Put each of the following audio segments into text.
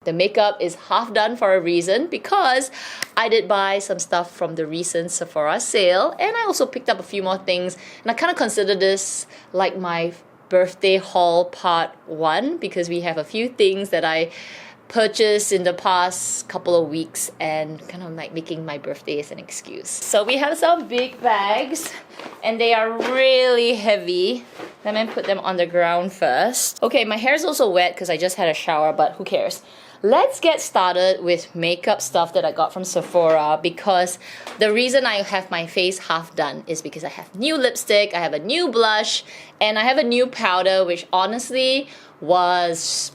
the makeup is half done for a reason, because I did buy some stuff from the recent Sephora sale, and I also picked up a few more things, and I kind of consider this like my birthday haul part 1, because we have a few things that I purchased in the past couple of weeks and kind of like making my birthday as an excuse. So we have some big bags and they are really heavy. Let me put them on the ground first. Okay, my hair is also wet because I just had a shower, but who cares? Let's get started with makeup stuff that I got from Sephora, because the reason I have my face half done is because I have new lipstick, I have a new blush, and I have a new powder, which honestly was...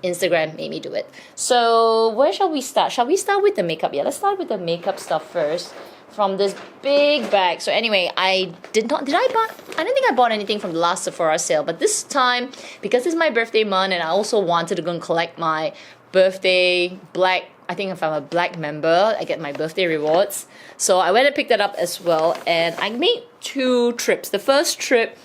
Instagram made me do it. So where shall we start? Shall we start with the makeup? Yeah, let's start with the makeup stuff first from this big bag. So anyway, I don't think I bought anything from the last Sephora sale, but this time, because it's my birthday month and I also wanted to go and collect my birthday black, I think if I'm a black member, I get my birthday rewards. So I went and picked that up as well, and I made 2 trips. The first trip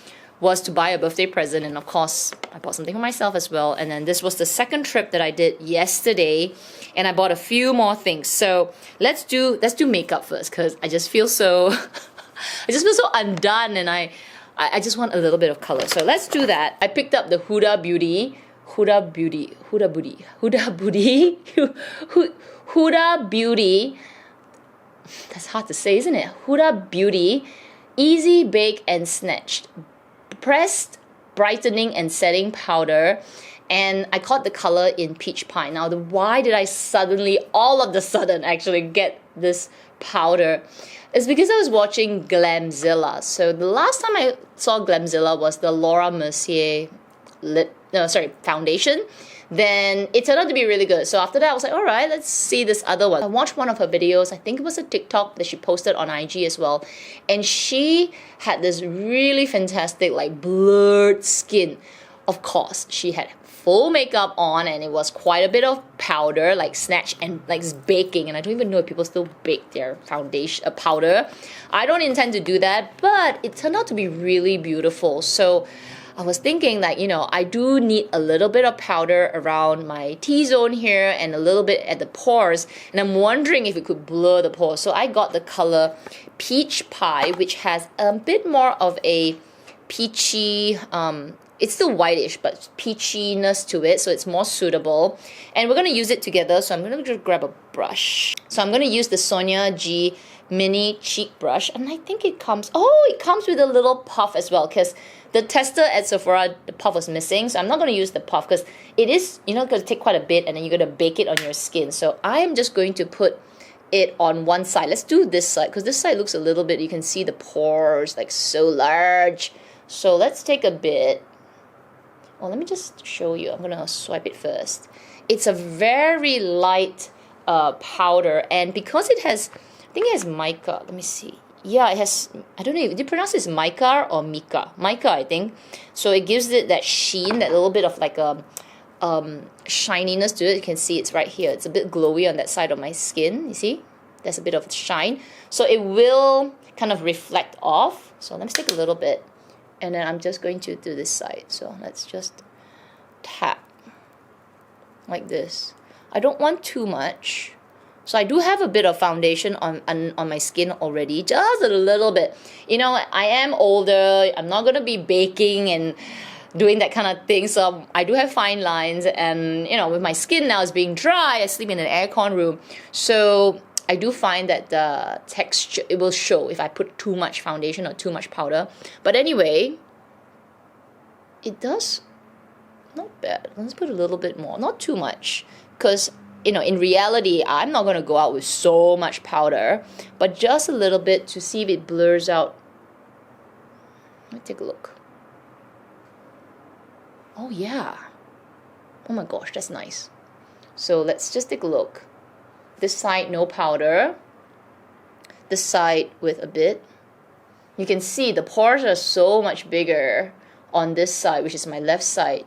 was to buy a birthday present, and of course I bought something for myself as well. And then this was the second trip that I did yesterday, and I bought a few more things. So let's do makeup first, because I just feel so undone, and I just want a little bit of color. So let's do that. I picked up the Huda Beauty. That's hard to say, isn't it? Huda Beauty Easy Bake and Snatched Pressed Brightening and Setting Powder, and I caught the color in Peach Pine. Now, why did I all of the sudden actually get this powder? It's because I was watching Glamzilla. So the last time I saw Glamzilla was the Laura Mercier foundation. Then it turned out to be really good. So after that, I was like, all right, let's see this other one. I watched one of her videos. I think it was a TikTok that she posted on IG as well. And she had this really fantastic, like, blurred skin. Of course, she had full makeup on, and it was quite a bit of powder, like snatch and like baking. And I don't even know if people still bake their foundation powder. I don't intend to do that, but it turned out to be really beautiful. So I was thinking that, you know, I do need a little bit of powder around my T-zone here and a little bit at the pores, and I'm wondering if it could blur the pores. So I got the color Peach Pie, which has a bit more of a peachy, it's still whitish, but peachiness to it, so it's more suitable. And we're going to use it together, so I'm going to just grab a brush. So I'm going to use the Sonia G mini cheek brush, and I think it comes with a little puff as well, because the tester at Sephora, the puff was missing. So I'm not going to use the puff because it is, you know, going to take quite a bit, and then you're going to bake it on your skin. So I am just going to put it on one side. Let's do this side, because this side looks a little bit, you can see the pores like so large. So let's take a bit. Well, let me just show you. I'm going to swipe it first. It's a very light powder, and because it has, I think it has mica. Let me see. Yeah, it has, I don't know, do you pronounce this mica or mica? Mica, I think. So it gives it that sheen, that little bit of like a shininess to it. You can see it's right here. It's a bit glowy on that side of my skin, you see? There's a bit of shine. So it will kind of reflect off. So let's take a little bit. And then I'm just going to do this side. So let's just tap like this. I don't want too much. So I do have a bit of foundation on my skin already, just a little bit. You know, I am older. I'm not going to be baking and doing that kind of thing. So I do have fine lines. And, you know, with my skin now is being dry, I sleep in an aircon room. So I do find that the texture, it will show if I put too much foundation or too much powder. But anyway, it does not bad. Let's put a little bit more, not too much, because, you know, in reality, I'm not going to go out with so much powder, but just a little bit to see if it blurs out. Let me take a look. Oh, yeah. Oh my gosh, that's nice. So let's just take a look. This side, no powder. This side with a bit. You can see the pores are so much bigger on this side, which is my left side.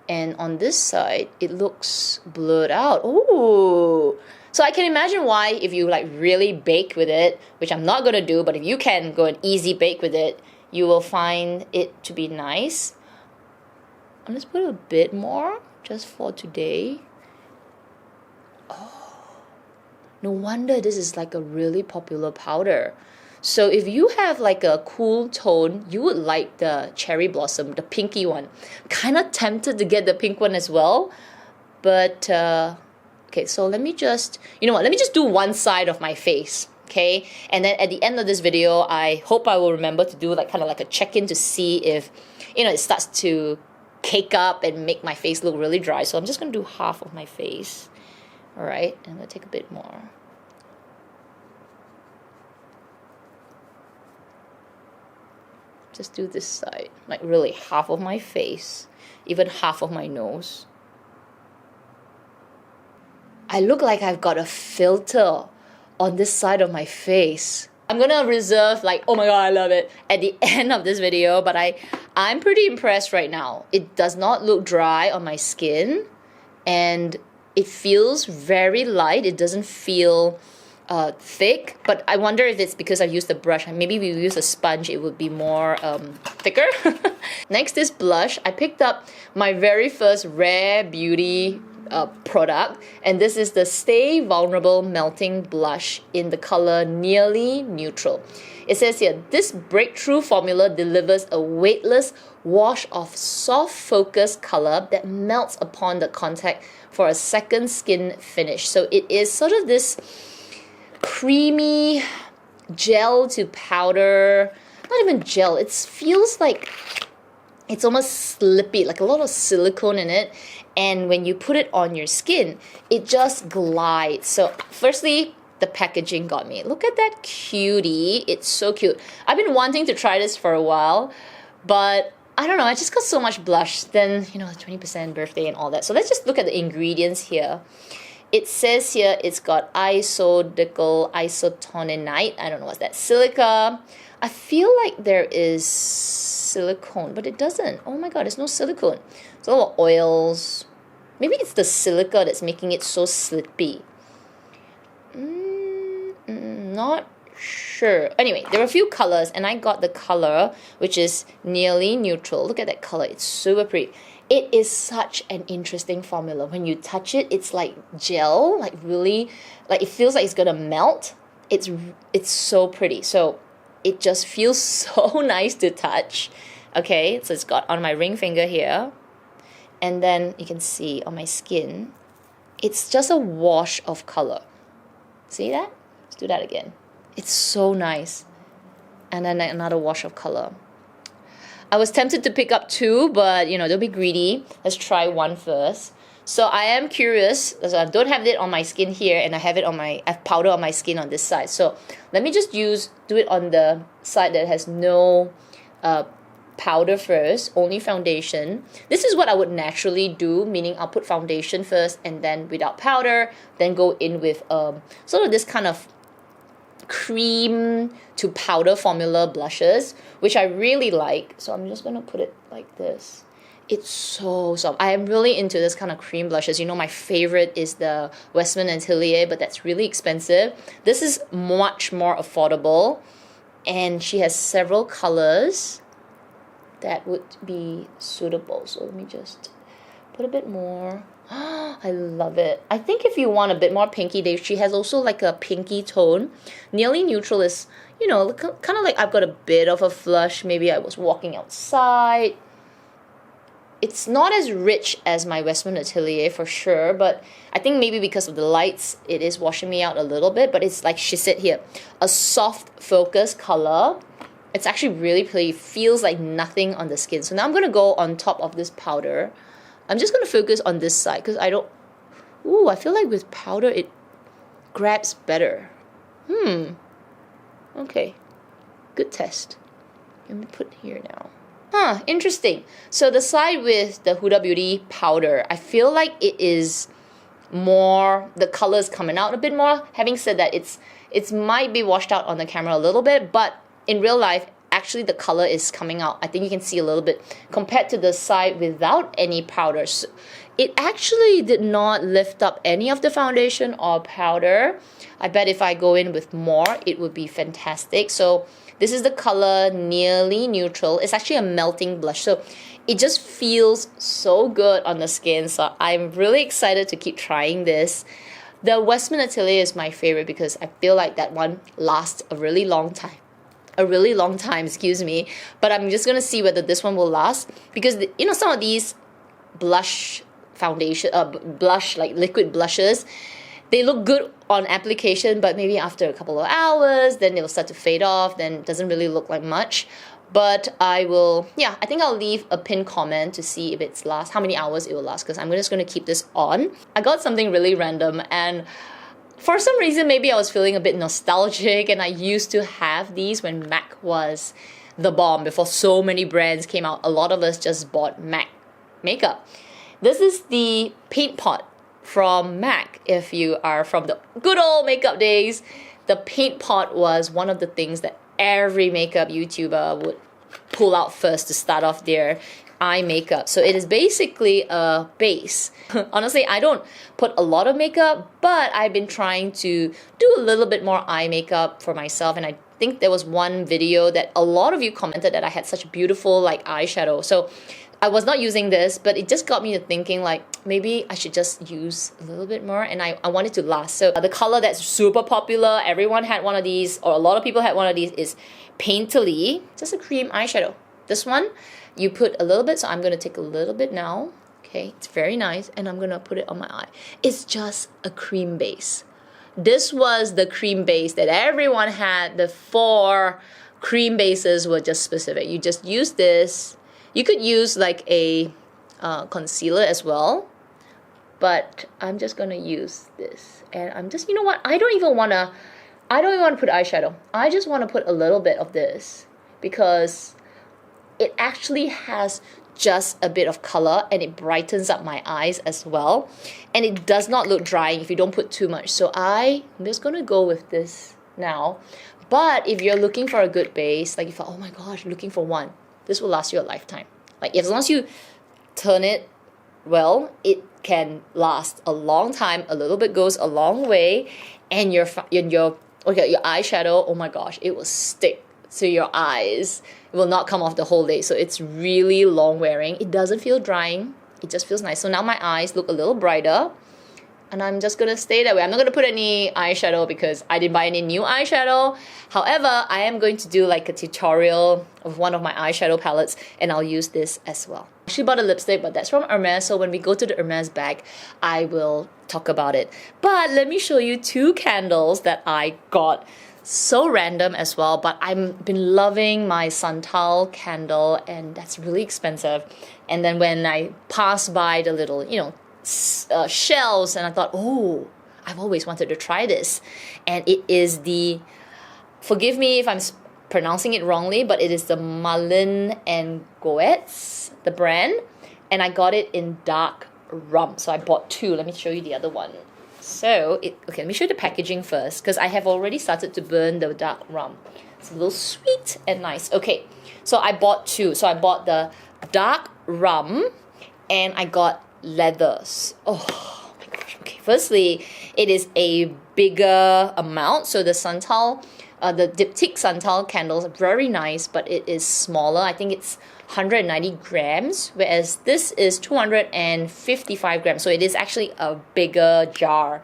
And on this side, it looks blurred out. Oh, so I can imagine why, if you like really bake with it, which I'm not going to do, but if you can go an easy bake with it, you will find it to be nice. I'm just put a bit more just for today. Oh, no wonder this is like a really popular powder. So if you have like a cool tone, you would like the cherry blossom, the pinky one. Kind of tempted to get the pink one as well, but okay, so let me just, you know what, let me just do one side of my face, okay? And then at the end of this video, I hope I will remember to do like kind of like a check-in to see if, you know, it starts to cake up and make my face look really dry. So I'm just gonna do half of my face, all right? And I'm gonna take a bit more. Just do this side, like really half of my face, even half of my nose. I look like I've got a filter on this side of my face. I'm gonna reserve like, oh my god, I love it, at the end of this video, but I'm pretty impressed right now. It does not look dry on my skin, and it feels very light. It doesn't feel thick, but I wonder if it's because I used the brush. Maybe if we use a sponge, it would be more thicker. Next is blush. I picked up my very first Rare Beauty product, and this is the Stay Vulnerable Melting Blush in the color Nearly Neutral. It says here, this breakthrough formula delivers a weightless wash of soft focus color that melts upon the contact for a second skin finish. So it is sort of this creamy gel to powder, not even gel, it feels like it's almost slippy, like a lot of silicone in it, and when you put it on your skin, it just glides. So firstly, the packaging got me. Look at that cutie, it's so cute. I've been wanting to try this for a while, but I don't know, I just got so much blush, then, you know, 20% birthday and all that. So let's just look at the ingredients here. It says here it's got isodicyl isotonanite. I don't know what's that. Silica. I feel like there is silicone, but it doesn't. Oh my god, there's no silicone. It's a little oils. Maybe it's the silica that's making it so slippy. Not sure. Anyway, there are a few colors, and I got the color which is Nearly Neutral. Look at that color. It's super pretty. It is such an interesting formula. When you touch it, it's like gel, like really, like it feels like it's gonna melt. It's so pretty. So it just feels so nice to touch. Okay, so it's got on my ring finger here, and then you can see on my skin, it's just a wash of color. See that? Let's do that again. It's so nice. And then another wash of color. I was tempted to pick up two, but you know, don't be greedy. Let's try one first. So I am curious, because I don't have it on my skin here, and I have powder on my skin on this side. So let me just do it on the side that has no powder first, only foundation. This is what I would naturally do, meaning I'll put foundation first and then without powder, then go in with sort of this kind of cream to powder formula blushes, which I really like. So I'm just gonna put it like this. It's so soft. I am really into this kind of cream blushes. You know, my favorite is the Westman and Atelier, but that's really expensive. This is much more affordable, and she has several colors that would be suitable. So let me just put a bit more. I love it. I think if you want a bit more pinky, she has also like a pinky tone. Nearly Neutral is, you know, kind of like I've got a bit of a flush. Maybe I was walking outside. It's not as rich as my Westman Atelier for sure, but I think maybe because of the lights, it is washing me out a little bit. But it's like she said here, a soft focus color. It's actually really pretty. Feels like nothing on the skin. So now I'm going to go on top of this powder. I'm just going to focus on this side because I don't... Ooh, I feel like with powder, it grabs better. Okay. Good test. Let me put here now. Interesting. So the side with the Huda Beauty powder, I feel like it is more... The color's coming out a bit more. Having said that, it's might be washed out on the camera a little bit, but in real life, actually the color is coming out. I think you can see a little bit compared to the side without any powder. So it actually did not lift up any of the foundation or powder. I bet if I go in with more, it would be fantastic. So this is the color Nearly Neutral. It's actually a melting blush. So it just feels so good on the skin. So I'm really excited to keep trying this. The Westman Atelier is my favorite because I feel like that one lasts a really long time. A really long time, excuse me. But I'm just gonna see whether this one will last, because you know, some of these blush foundation, blush, like liquid blushes, they look good on application, but maybe after a couple of hours, then they'll start to fade off, then it doesn't really look like much. But I will, yeah, I think I'll leave a pinned comment to see if it's last, how many hours it will last, because I'm just going to keep this on. I got something really random, and for some reason, maybe I was feeling a bit nostalgic, and I used to have these when MAC was the bomb, before so many brands came out. A lot of us just bought MAC makeup. This is the paint pot from MAC. If you are from the good old makeup days, the paint pot was one of the things that every makeup YouTuber would pull out first to start off their eye makeup. So it is basically a base. Honestly, I don't put a lot of makeup, but I've been trying to do a little bit more eye makeup for myself, and I think there was one video that a lot of you commented that I had such beautiful like eyeshadow. So I was not using this, but it just got me to thinking like maybe I should just use a little bit more, and I want it to last. So the color that's super popular, everyone had one of these, or a lot of people had one of these, is Painterly, just a cream eyeshadow. This one, you put a little bit, so I'm gonna take a little bit now. Okay, it's very nice, and I'm gonna put it on my eye. It's just a cream base. This was the cream base that everyone had. The 4 cream bases were just specific. You just use this. You could use like a concealer as well, but I'm just gonna use this. And I'm just, you know what? I don't even wanna put eyeshadow. I just wanna put a little bit of this because it actually has just a bit of color, and it brightens up my eyes as well. And it does not look drying if you don't put too much. So I'm just gonna go with this now. But if you're looking for a good base, like if oh my gosh, looking for one, this will last you a lifetime. Like as long as you turn it well, it can last a long time. A little bit goes a long way, and your eyeshadow, oh my gosh, it will stick to your eyes. It will not come off the whole day. So it's really long wearing. It doesn't feel drying. It just feels nice. So now my eyes look a little brighter, and I'm just gonna stay that way. I'm not gonna put any eyeshadow because I didn't buy any new eyeshadow. However, I am going to do like a tutorial of one of my eyeshadow palettes, and I'll use this as well. I actually bought a lipstick, but that's from Hermès, so when we go to the Hermès bag, I will talk about it. But let me show you 2 candles that I got. So random as well, but I've been loving my Santal candle, and that's really expensive. And then when I passed by the little, you know, shelves, and I thought, oh, I've always wanted to try this. And it is the, forgive me if I'm pronouncing it wrongly, but it is the Malin Goetz, the brand, and I got it in dark rum. So I bought 2. Let me show you the other one. So, okay, let me show you the packaging first, because I have already started to burn the dark rum. It's a little sweet and nice. Okay, so I bought 2. So I bought the dark rum, and I got leathers. Oh my gosh. Okay, firstly, it is a bigger amount. So the Santal, the diptyque Santal candles are very nice, but it is smaller. I think it's 190 grams, whereas this is 255 grams. So it is actually a bigger jar.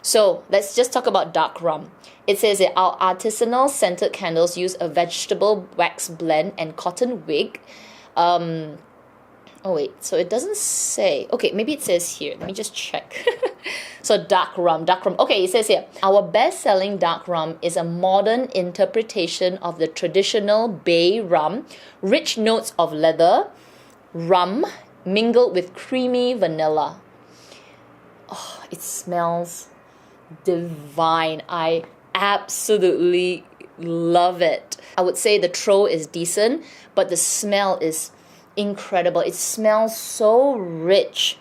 So let's just talk about dark rum. It says that our artisanal scented candles use a vegetable wax blend and cotton wig. Oh wait, so it doesn't say. Okay, maybe it says here. Let me just check. So dark rum. Okay, it says here, our best-selling dark rum is a modern interpretation of the traditional bay rum, rich notes of leather, rum, mingled with creamy vanilla. Oh, it smells divine. I absolutely love it. I would say the throw is decent, but the smell is incredible. It smells so rich.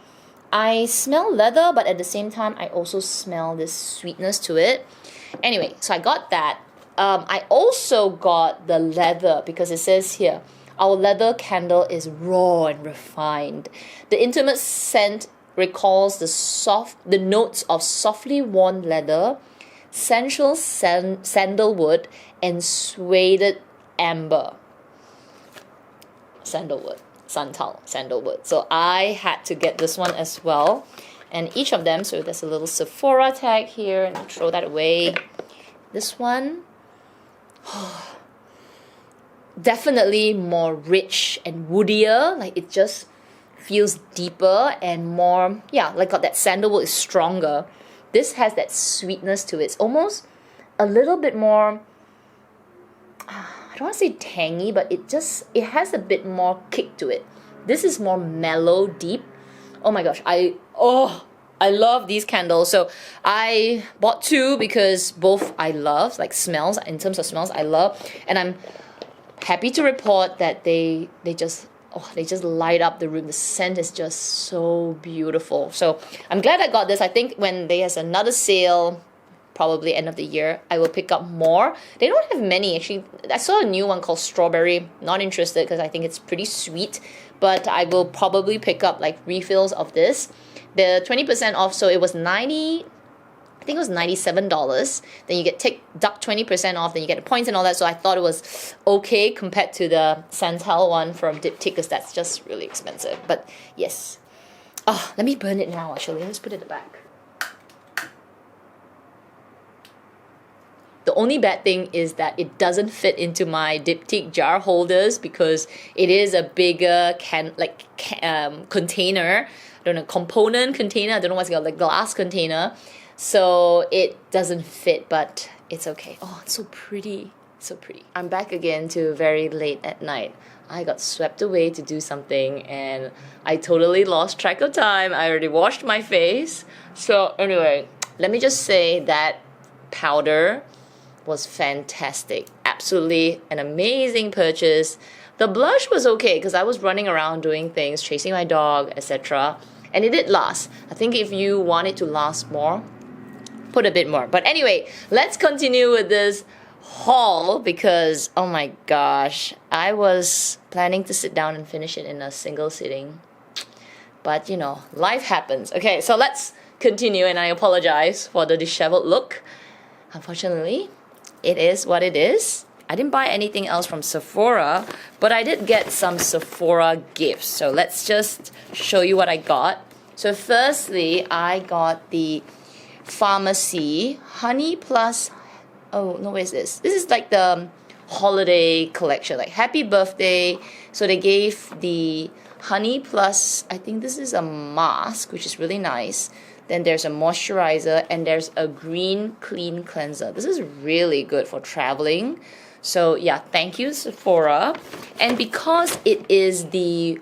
I smell leather, but at the same time, I also smell this sweetness to it. Anyway, so I got that. I also got the leather because it says here, our leather candle is raw and refined. The intimate scent recalls the notes of softly worn leather, sensual sandalwood, and suede amber. Sandalwood. santal, sandalwood. So I had to get this one as well. And each of them, so there's a little Sephora tag here, and I'll throw that away. This one, definitely more rich and woodier. Like it just feels deeper and more, yeah, like that sandalwood is stronger. This has that sweetness to it. It's almost a little bit more, I don't want to say tangy, but it has a bit more kick to it. This is more mellow, deep. Oh my gosh, I love these candles. So I bought two because both I love, like smells, in terms of smells, I love. And I'm happy to report that they just light up the room. The scent is just so beautiful. So I'm glad I got this. I think when there's another sale, probably end of the year, I will pick up more. They don't have many actually. I saw a new one called Strawberry. Not interested because I think it's pretty sweet, but I will probably pick up like refills of this. The 20% off, so it was $97. Then you get deduct 20% off, then you get the points and all that. So I thought it was okay compared to the Santal one from Diptyque, because that's just really expensive. But yes. Oh, let me burn it now actually. Let's put it back. The only bad thing is that it doesn't fit into my Diptyque jar holders because it is a bigger container. I don't know, component container. I don't know what's it called, like glass container. So it doesn't fit, but it's okay. Oh, it's so pretty. So pretty. I'm back again to very late at night. I got swept away to do something and I totally lost track of time. I already washed my face. So anyway, let me just say that powder was fantastic. Absolutely an amazing purchase. The blush was okay because I was running around doing things, chasing my dog, etc. And it did last. I think if you want it to last more, put a bit more. But anyway, let's continue with this haul because, oh my gosh, I was planning to sit down and finish it in a single sitting. But you know, life happens. Okay, so let's continue, and I apologize for the disheveled look. Unfortunately, it is what it is. I didn't buy anything else from Sephora, but I did get some Sephora gifts. So let's just show you what I got. So firstly, I got the Pharmacy Honey Plus, oh no, what is this? This is like the holiday collection, like happy birthday. So they gave the Honey Plus, I think this is a mask, which is really nice. Then there's a moisturizer and there's a green clean cleanser. This is really good for traveling. So yeah, thank you Sephora. And because it is the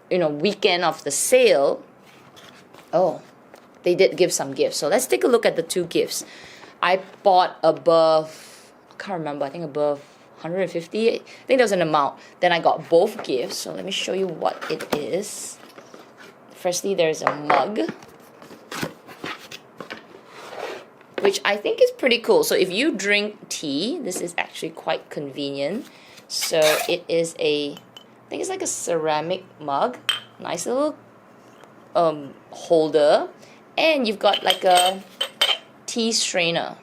weekend of the sale, oh, they did give some gifts. So let's take a look at the two gifts. I bought above, I can't remember, I think above 150. I think there was an amount. Then I got both gifts. So let me show you what it is. Firstly, there's a mug, which I think is pretty cool. So if you drink tea, this is actually quite convenient. So it is I think it's like a ceramic mug. Nice little holder. And you've got like a tea strainer.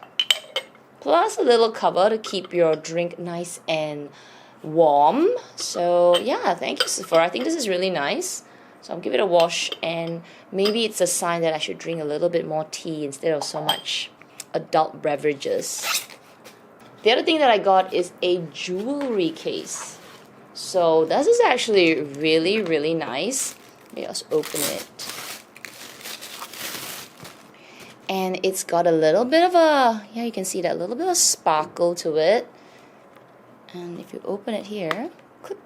Plus a little cover to keep your drink nice and warm. So yeah, thank you Sephora. I think this is really nice. So I'll give it a wash, and maybe it's a sign that I should drink a little bit more tea instead of so much adult beverages. The other thing that I got is a jewelry case. So this is actually really, really nice. Maybe I'll just open it. And it's got a little bit of a, yeah, you can see that little bit of sparkle to it. And if you open it here, click,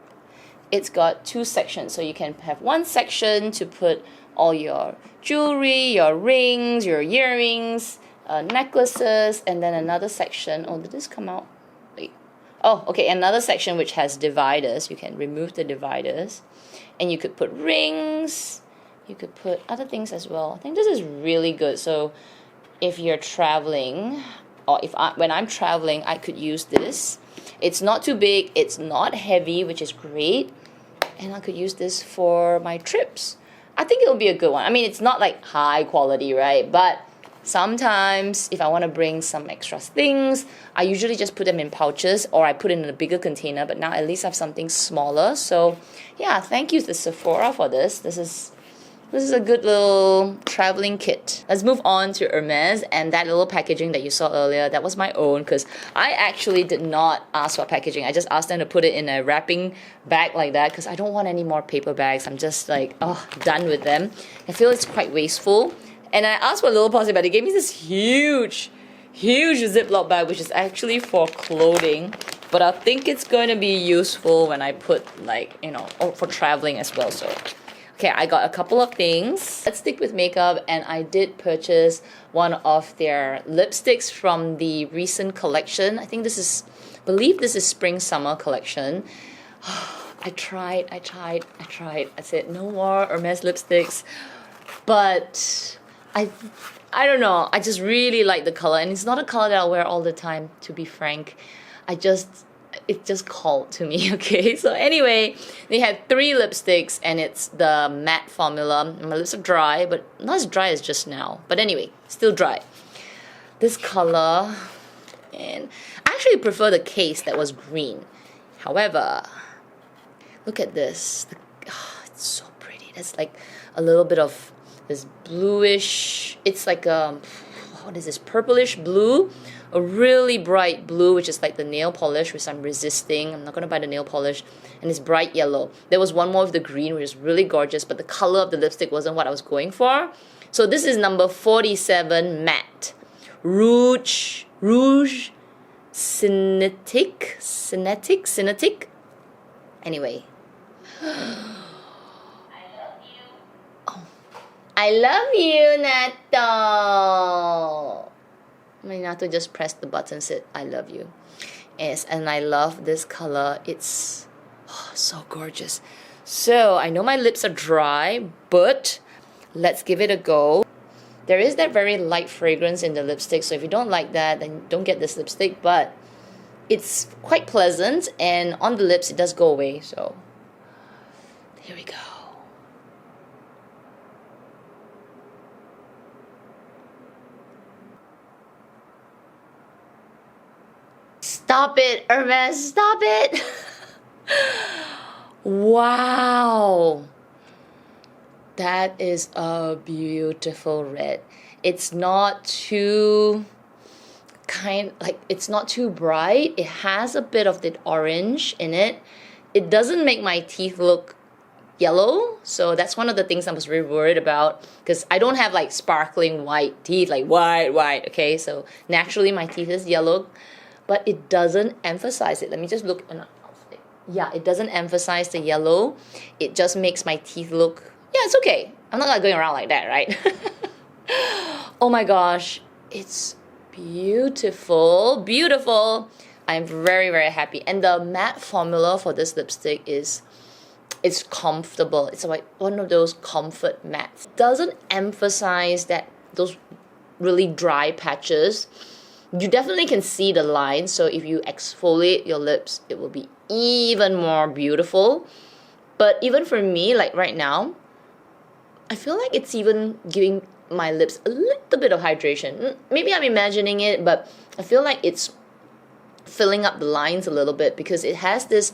it's got two sections. So you can have one section to put all your jewelry, your rings, your earrings, necklaces, and then another section. Oh, did this come out? Wait. Oh, okay, another section which has dividers. You can remove the dividers. And you could put rings. You could put other things as well. I think this is really good. So if you're traveling, or when I'm traveling, I could use this. It's not too big. It's not heavy, which is great. And I could use this for my trips. I think it'll be a good one. I mean, it's not like high quality, right? But Sometimes if I want to bring some extra things, I usually just put them in pouches or I put it in a bigger container, but now at least I have something smaller. So yeah, thank you to Sephora for this. This is a good little traveling kit. Let's move on to Hermès, and that little packaging that you saw earlier, that was my own because I actually did not ask for packaging. I just asked them to put it in a wrapping bag like that because I don't want any more paper bags. I'm just like, oh, done with them. I feel it's quite wasteful. And I asked for a little plastic bag. They gave me this huge Ziploc bag, which is actually for clothing. But I think it's going to be useful when I put, like, you know, or for traveling as well. So, okay, I got a couple of things. Let's stick with makeup. And I did purchase one of their lipsticks from the recent collection. I think this is, I believe this is spring-summer collection. I tried. I said, no more Hermès lipsticks. But I don't know, I just really like the color, and it's not a color that I'll wear all the time, to be frank. It just called to me, okay? So anyway, they had 3 lipsticks, and it's the matte formula. My lips are dry, but not as dry as just now. But anyway, still dry. This color, and I actually prefer the case that was green. However, look at this. It's so pretty. There's like a little bit of this bluish, it's like a, what is this, purplish blue, a really bright blue, which is like the nail polish, which I'm resisting. I'm not going to buy the nail polish. And it's bright yellow. There was one more of the green, which is really gorgeous, but the color of the lipstick wasn't what I was going for. So this is number 47 matte rouge cinetic. Anyway, I love you, Nato. My Nato just pressed the button, said, I love you. Yes, and I love this color. It's so gorgeous. So, I know my lips are dry, but let's give it a go. There is that very light fragrance in the lipstick, so if you don't like that, then don't get this lipstick, but it's quite pleasant, and on the lips, it does go away, so here we go. Stop it, Hermès, stop it! Wow! That is a beautiful red. It's not too it's not too bright. It has a bit of the orange in it. It doesn't make my teeth look yellow, so that's one of the things I was really worried about, because I don't have like sparkling white teeth, like white, okay? So naturally my teeth is yellow, but it doesn't emphasize it. Let me just look. Yeah, it doesn't emphasize the yellow. It just makes my teeth look, yeah, it's okay. I'm not going around like that, right? Oh my gosh, it's beautiful, beautiful. I'm very, very happy. And the matte formula for this lipstick is, it's comfortable. It's like one of those comfort mattes. It doesn't emphasize those really dry patches. You definitely can see the lines, so if you exfoliate your lips, it will be even more beautiful. But even for me, like right now, I feel like it's even giving my lips a little bit of hydration. Maybe I'm imagining it, but I feel like it's filling up the lines a little bit because it has this,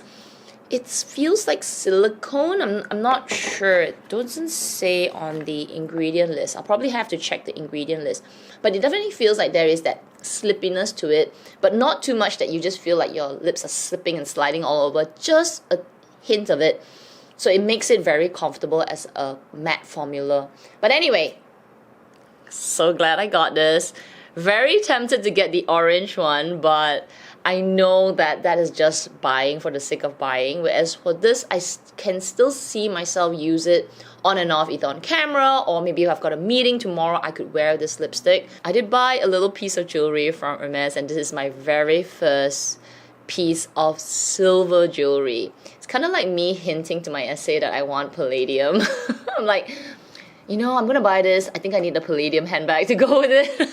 it feels like silicone. I'm not sure. It doesn't say on the ingredient list. I'll probably have to check the ingredient list. But it definitely feels like there is that slippiness to it, but not too much that you just feel like your lips are slipping and sliding all over. Just a hint of it. So it makes it very comfortable as a matte formula. But anyway, so glad I got this. Very tempted to get the orange one, but I know that that is just buying for the sake of buying. Whereas for this, I can still see myself use it on and off, either on camera, or maybe if I've got a meeting tomorrow, I could wear this lipstick. I did buy a little piece of jewelry from Hermès, and this is my very first piece of silver jewelry. It's kind of like me hinting to my essay that I want palladium. I'm like, you know, I'm gonna buy this. I think I need a palladium handbag to go with it.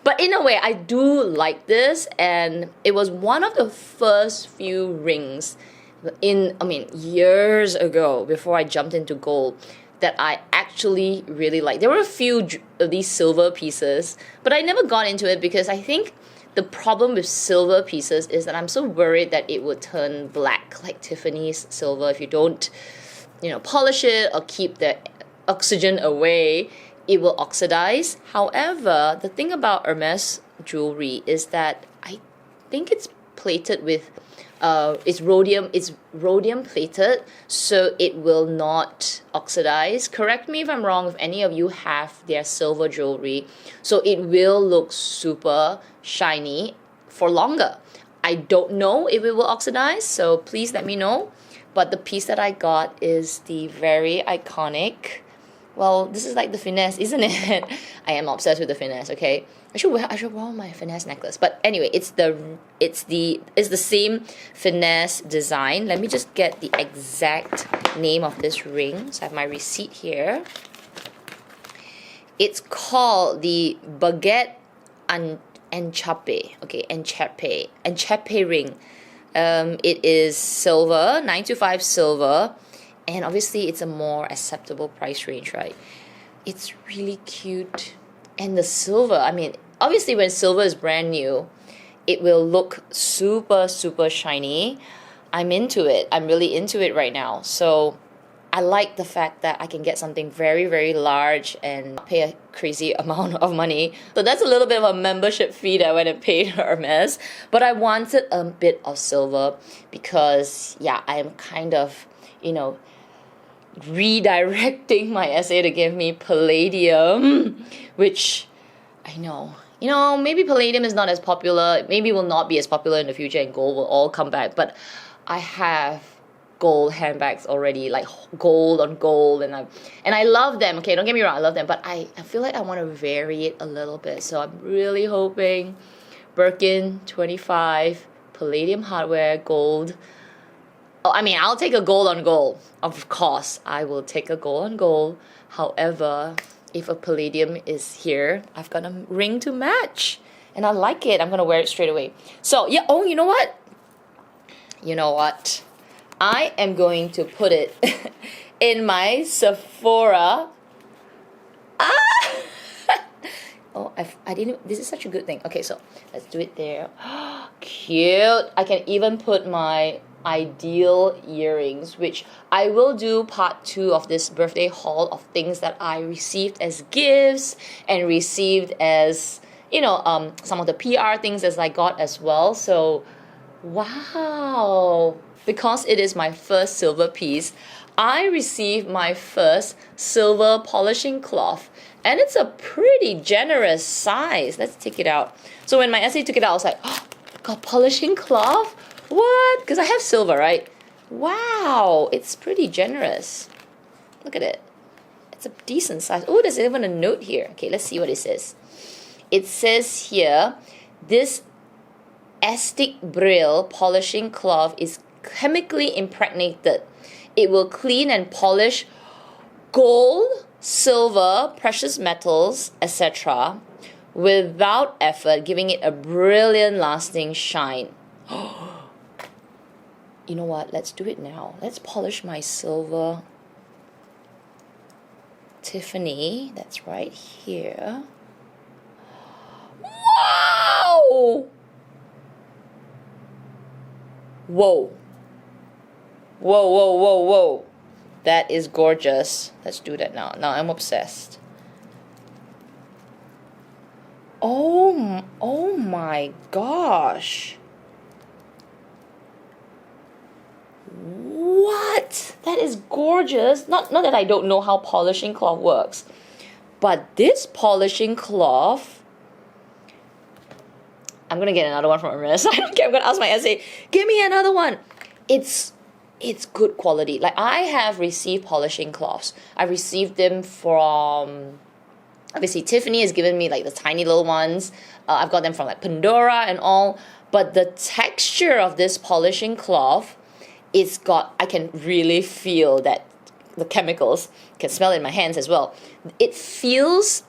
But in a way, I do like this, and it was one of the first few rings years ago, before I jumped into gold, that I actually really like. There were a few of these silver pieces, but I never got into it because I think the problem with silver pieces is that I'm so worried that it would turn black, like Tiffany's silver. If you don't, polish it or keep the oxygen away, it will oxidize. However, the thing about Hermès jewelry is that I think it's plated with it's rhodium plated, so it will not oxidize. Correct me if I'm wrong if any of you have their silver jewelry. So it will look super shiny for longer. I don't know if it will oxidize, so please let me know. But the piece that I got is the very iconic, well, this is like the finesse, isn't it? I am obsessed with the finesse, okay? I should wear my finesse necklace. But anyway, it's the same finesse design. Let me just get the exact name of this ring. So I have my receipt here. It's called the Bague Enchappee. Okay, Enchappee ring. It is silver, 925 silver. And obviously, it's a more acceptable price range, right? It's really cute. And the silver, I mean, obviously when silver is brand new, it will look super, super shiny. I'm into it. I'm really into it right now. So I like the fact that I can get something very, very large and pay a crazy amount of money. So that's a little bit of a membership fee that I went and paid Hermès. But I wanted a bit of silver because, yeah, I am kind of, redirecting my essay to give me palladium, which I know, maybe palladium is not as popular, maybe will not be as popular in the future, and gold will all come back. But I have gold handbags already, like gold on gold, and I love them. Okay, don't get me wrong, I love them, but I feel like I want to vary it a little bit. So I'm really hoping Birkin 25, palladium hardware, gold. I mean, I'll take a gold on gold. Of course, I will take a gold on gold. However, if a palladium is here, I've got a ring to match. And I like it. I'm going to wear it straight away. So, yeah. Oh, you know what? I am going to put it in my Sephora. Oh, I didn't. This is such a good thing. Okay, so let's do it there. Cute. I can even put my ideal earrings, which I will do part 2 of this birthday haul of things that I received as gifts and received as some of the PR things as I got as well. So wow, because it is my first silver piece, I received my first silver polishing cloth, and it's a pretty generous size. Let's take it out. So when my essay took it out, I was like, oh, got polishing cloth? What? Because I have silver, right? Wow, it's pretty generous. Look at it. It's a decent size. Oh, there's even a note here. Okay, let's see what it says. It says here, this Estic Brill polishing cloth is chemically impregnated. It will clean and polish gold, silver, precious metals, etc. without effort, giving it a brilliant lasting shine. You know what? Let's do it now. Let's polish my silver Tiffany. That's right here. Wow! Whoa. Whoa, whoa, whoa, whoa. That is gorgeous. Let's do that now. Now I'm obsessed. Oh my gosh. What? That is gorgeous. Not that I don't know how polishing cloth works, but this polishing cloth, I'm gonna get another one from Hermès. I don't care. I'm gonna ask my essay, give me another one. It's good quality. Like, I have received polishing cloths. I received them from, obviously Tiffany has given me like the tiny little ones. I've got them from like Pandora and all. But the texture of this polishing cloth, I can really feel that the chemicals, can smell it in my hands as well. It feels,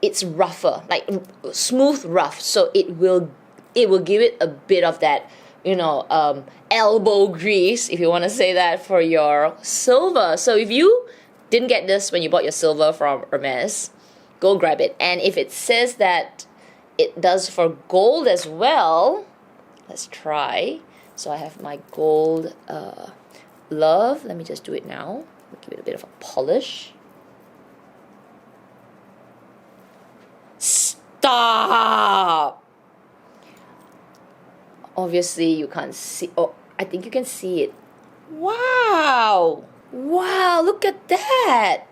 it's rougher, like smooth rough. So it will give it a bit of that you know, elbow grease, if you want to say that, for your silver. So if you didn't get this when you bought your silver from Hermès, go grab it. And if it says that it does for gold as well, let's try. So I have my gold Love. Let me just do it now. Give it a bit of a polish. Stop! Obviously you can't see. Oh, I think you can see it. Wow! Wow, look at that!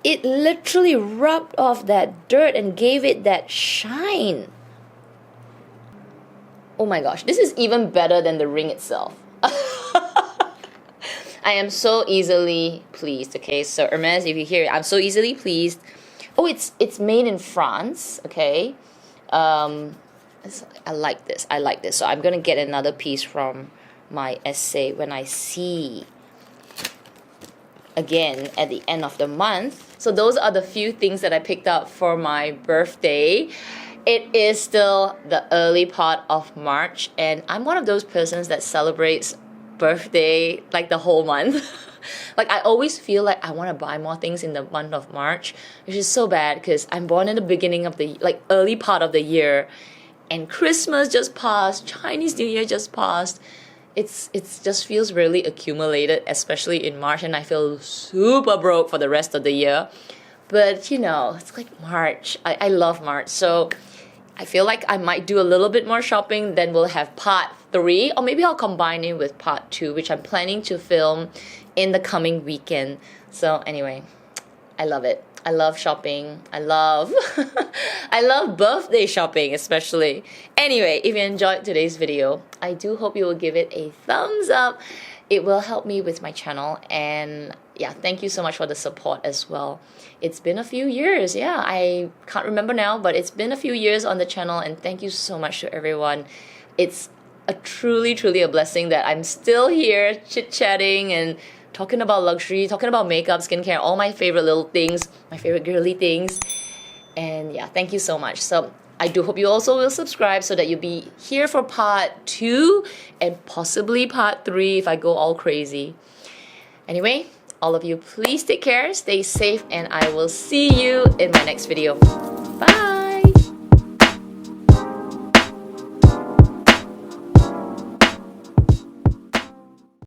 It literally rubbed off that dirt and gave it that shine. Oh my gosh, this is even better than the ring itself. I am so easily pleased, okay? So Hermès, if you hear it, I'm so easily pleased. Oh, it's made in France, okay? I like this. I like this. So I'm going to get another piece from my essay when I see again at the end of the month. So those are the few things that I picked up for my birthday. It is still the early part of March, and I'm one of those persons that celebrates birthday like the whole month. Like I always feel like I want to buy more things in the month of March, which is so bad because I'm born in the beginning of the early part of the year, and Christmas just passed, Chinese New Year just passed. It's just feels really accumulated, especially in March, and I feel super broke for the rest of the year. But you know, it's like March. I love March, so I feel like I might do a little bit more shopping. Then we'll have part 3, or maybe I'll combine it with part 2, which I'm planning to film in the coming weekend. So anyway, I love it. I love shopping. I love I love birthday shopping especially. Anyway, if you enjoyed today's video, I do hope you will give it a thumbs up. It will help me with my channel, and yeah, thank you so much for the support as well. It's been a few years. Yeah, I can't remember now, but it's been a few years on the channel, and thank you so much to everyone. It's a truly a blessing that I'm still here chit-chatting and talking about luxury, talking about makeup, skincare, all my favorite little things, my favorite girly things. And yeah, thank you so much. So I do hope you also will subscribe so that you'll be here for part 2 and possibly part 3 if I go all crazy. Anyway, all of you, please take care, stay safe, and I will see you in my next video. Bye!